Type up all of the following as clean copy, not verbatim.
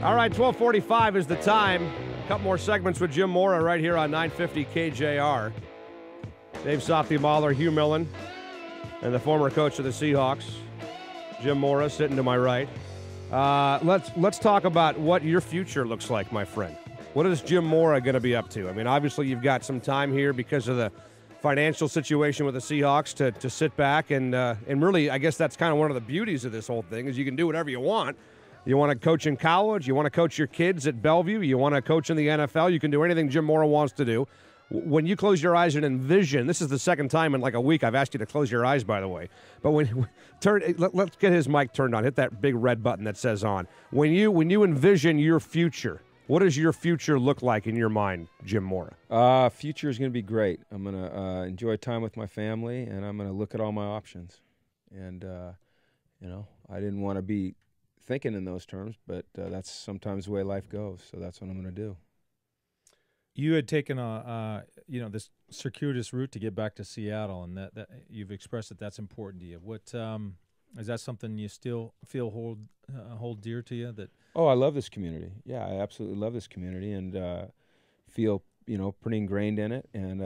All right, 12:45 is the time. A couple more segments with Jim Mora right here on 950 KJR. Dave Softy, Mahler, Hugh Millen, and the former coach of the Seahawks, Jim Mora, sitting to my right. Let's talk about what your future looks like, my friend. What is Jim Mora going to be up to? I mean, obviously you've got some time here because of the financial situation with the Seahawks to sit back and really, I guess that's kind of one of the beauties of this whole thing is you can do whatever you want. You want to coach in college, you want to coach your kids at Bellevue, you want to coach in the NFL, you can do anything Jim Mora wants to do. When you close your eyes and envision, this is the second time in like a week I've asked you to close your eyes, by the way. But let's get his mic turned on. Hit that big red button that says on. When you envision your future, what does your future look like in your mind, Jim Mora? Future is going to be great. I'm going to enjoy time with my family, and I'm going to look at all my options. And, I didn't want to be thinking in those terms, but that's sometimes the way life goes, so that's what I'm going to do. You had taken this circuitous route to get back to Seattle, and that you've expressed that that's important to you. What is that something you still feel hold dear to you? That I love this community. Yeah, I absolutely love this community, and feel pretty ingrained in it. And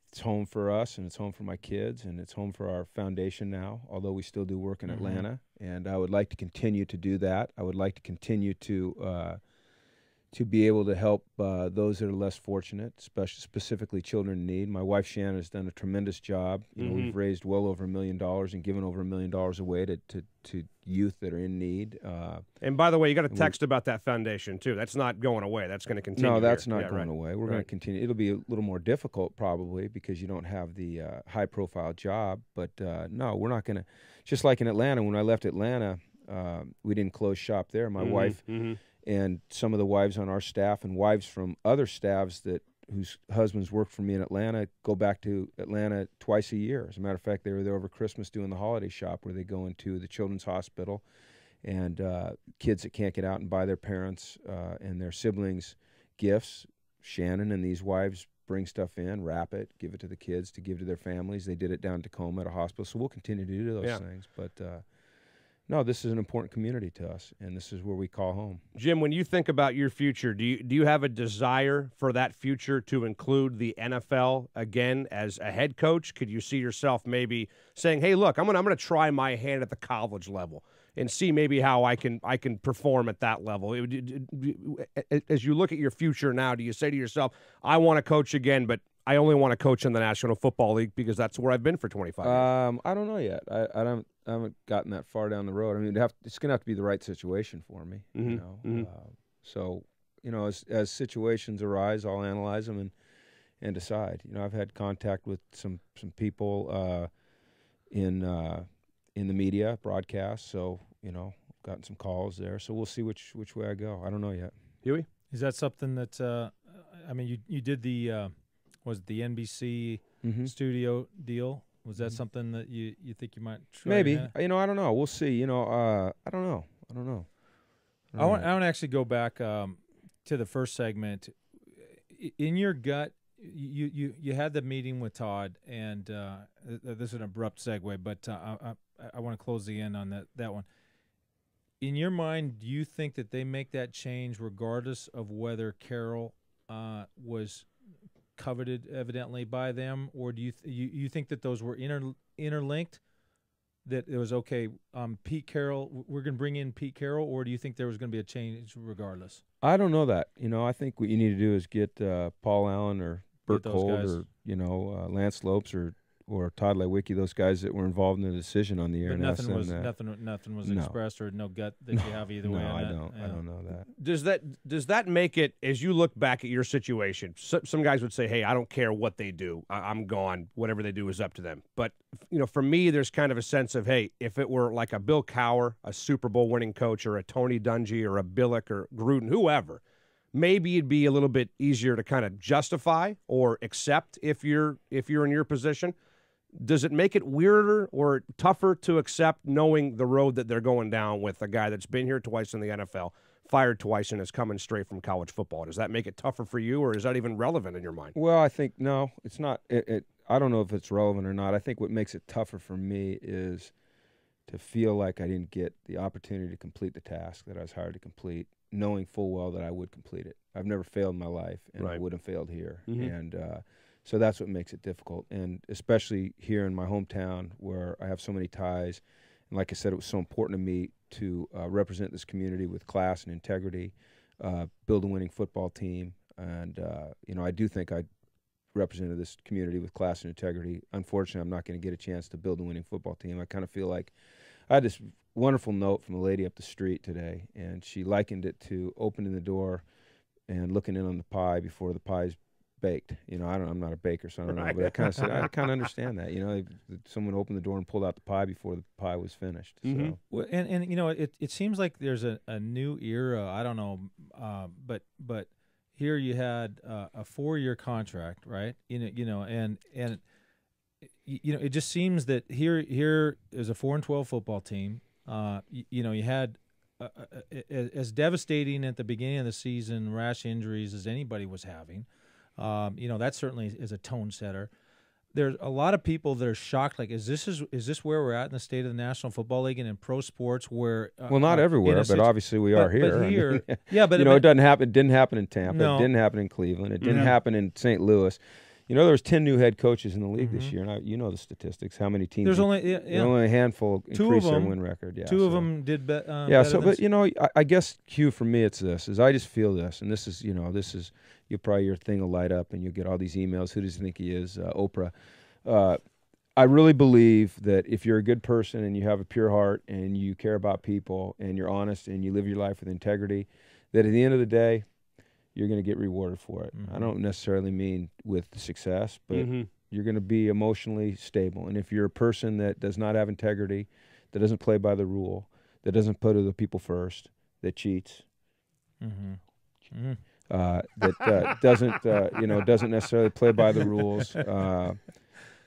it's home for us, and it's home for my kids, and it's home for our foundation now. Although we still do work in Atlanta, and I would like to continue to do that. I would like to continue to be able to help those that are less fortunate, specifically children in need. My wife Shannon has done a tremendous job. We've raised well over $1 million and given over $1 million away to youth that are in need. And by the way, you got a text about that foundation too. That's not going away. That's going to continue. No, that's not going away. We're going to continue. It'll be a little more difficult probably because you don't have the high-profile job. But no, we're not going to. Just like in Atlanta, when I left Atlanta, we didn't close shop there. My wife. And some of the wives on our staff and wives from other staffs whose husbands worked for me in Atlanta go back to Atlanta twice a year. As a matter of fact, they were there over Christmas doing the holiday shop where they go into the children's hospital and kids that can't get out and buy their parents and their siblings gifts. Shannon and these wives bring stuff in, wrap it, give it to the kids to give to their families. They did it down in Tacoma at a hospital, so we'll continue to do those things. But no, this is an important community to us, and this is where we call home. Jim, when you think about your future, do you have a desire for that future to include the NFL again as a head coach? Could you see yourself maybe saying, "Hey, look, I'm gonna try my hand at the college level and see maybe how I can perform at that level"? As you look at your future now, do you say to yourself, "I want to coach again, but I only want to coach in the National Football League because that's where I've been for 25 years"? I don't know yet. I haven't gotten that far down the road. I mean, it's going to have to be the right situation for me. So, as situations arise, I'll analyze them and decide. I've had contact with some people in the media, broadcast. So, gotten some calls there. So we'll see which way I go. I don't know yet. Huey? is that something that you did the was it the NBC studio deal? Was that something that you think you might try? Maybe. I don't know. We'll see. I don't know. I want to actually go back to the first segment. In your gut, you had the meeting with Todd, and this is an abrupt segue, but I want to close the end on that one. In your mind, do you think that they make that change regardless of whether Carroll was coveted evidently by them, or do you think that those were interlinked? That it was okay, Pete Carroll, we're going to bring in Pete Carroll, or do you think there was going to be a change regardless? I don't know that. I think what you need to do is get Paul Allen or Bert Cold or Lance Lopes or Todd Lewicki, those guys that were involved in the decision on the air. But nothing was expressed, or no gut that you have either way. No, I don't know that. Does that make it, as you look back at your situation, some guys would say, hey, I don't care what they do. I'm gone. Whatever they do is up to them. But, for me, there's kind of a sense of, hey, if it were like a Bill Cowher, a Super Bowl winning coach, or a Tony Dungy or a Billick or Gruden, whoever, maybe it'd be a little bit easier to kind of justify or accept if you're in your position. Does it make it weirder or tougher to accept knowing the road that they're going down with a guy that's been here twice in the NFL, fired twice, and is coming straight from college football? Does that make it tougher for you, or is that even relevant in your mind? Well, I think, no, it's not. I don't know if it's relevant or not. I think what makes it tougher for me is to feel like I didn't get the opportunity to complete the task that I was hired to complete, knowing full well that I would complete it. I've never failed in my life, and I would have failed here. And so that's what makes it difficult, and especially here in my hometown where I have so many ties. And like I said, it was so important to me to represent this community with class and integrity, build a winning football team. And, you know, I do think I represented this community with class and integrity. Unfortunately, I'm not going to get a chance to build a winning football team. I kind of feel like I had this wonderful note from a lady up the street today, and she likened it to opening the door and looking in on the pie before the pie's baked. You know, I'm not a baker, so I don't know, but I kind of said, I kind of understand that. You know, someone opened the door and pulled out the pie before the pie was finished. So. Well, and you know, it seems like there's a new era. I don't know, but here you had a 4-year contract, right? And you know, it just seems that here is a 4-12 football team. You know, you had as devastating at the beginning of the season rash injuries as anybody was having. You know, that certainly is a tone setter. There's a lot of people that are shocked. Like, is this where we're at in the state of the National Football League and in pro sports? Where well, not everywhere, but obviously we are here. But here, yeah, but you know, it doesn't happen. It didn't happen in Tampa. No. It didn't happen in Cleveland. It didn't happen in St. Louis. You know, there was 10 new head coaches in the league this year, and you know the statistics. How many teams? There's only only a handful increased their win record. Yeah, two of them did yeah. Better So, but you know, I guess Hugh, for me, it's this: is I just feel this, and this is, you know, this is your thing will light up, and you'll get all these emails. Who does he think he is? Oprah. I really believe that if you're a good person and you have a pure heart and you care about people and you're honest and you live your life with integrity, that at the end of the day, you're going to get rewarded for it. I don't necessarily mean with success, but you're going to be emotionally stable. And if you're a person that does not have integrity, that doesn't play by the rule, that doesn't put other people first, that cheats, that doesn't necessarily play by the rules,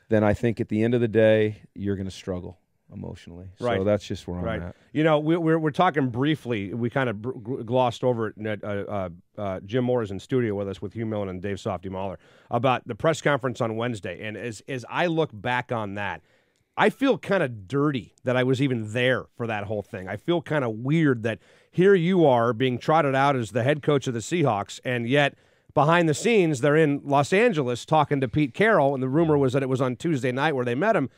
then I think at the end of the day, you're going to struggle emotionally. Right. So that's just where I'm at. You know, we're talking briefly. We kind of glossed over it. Jim Mora's in studio with us with Hugh Millen and Dave Softy Mahler about the press conference on Wednesday. And as I look back on that, I feel kind of dirty that I was even there for that whole thing. I feel kind of weird that here you are being trotted out as the head coach of the Seahawks, and yet behind the scenes they're in Los Angeles talking to Pete Carroll, and the rumor was that it was on Tuesday night where they met him.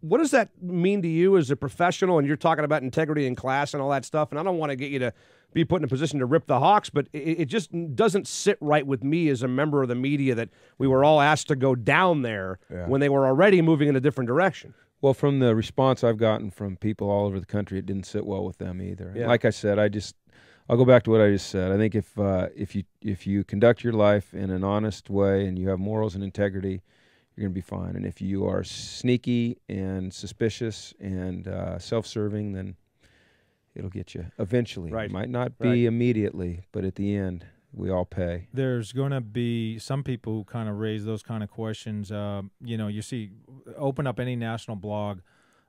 What does that mean to you as a professional? And you're talking about integrity in class and all that stuff, and I don't want to get you to be put in a position to rip the Hawks, but it just doesn't sit right with me as a member of the media that we were all asked to go down there when they were already moving in a different direction. Well, from the response I've gotten from people all over the country, it didn't sit well with them either. Yeah. Like I said, I'll go back to what I just said. I think if you conduct your life in an honest way and you have morals and integrity, you're going to be fine. And if you are sneaky and suspicious and self-serving, then it'll get you eventually. Right. It might not be immediately, but at the end, we all pay. There's going to be some people who kind of raise those kind of questions. You know, you see, open up any national blog.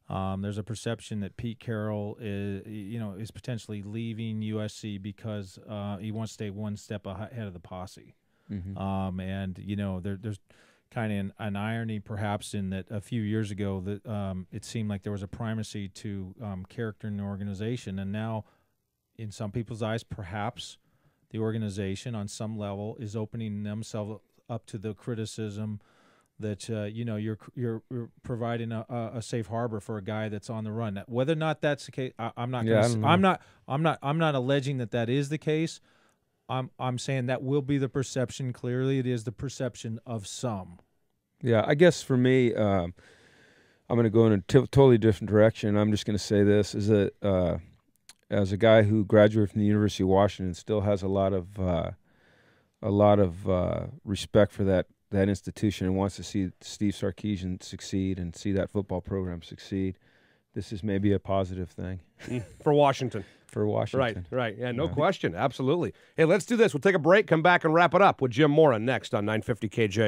There's a perception that Pete Carroll is potentially leaving USC because he wants to stay one step ahead of the posse. And you know, there's kind of an irony perhaps in that a few years ago that it seemed like there was a primacy to character in the organization, and now in some people's eyes perhaps the organization on some level is opening themselves up to the criticism that you know, you're providing a safe harbor for a guy that's on the run. Whether or not that's the case, I'm not alleging that is the case. I'm saying that will be the perception. Clearly, it is the perception of some. Yeah, I guess for me, I'm going to go in a totally different direction. I'm just going to say this: is that as a guy who graduated from the University of Washington, still has a lot of respect for that institution and wants to see Steve Sarkisian succeed and see that football program succeed. This is maybe a positive thing for Washington. For Washington. Right. Yeah, no question. Absolutely. Hey, let's do this. We'll take a break, come back, and wrap it up with Jim Mora next on 950 KJ.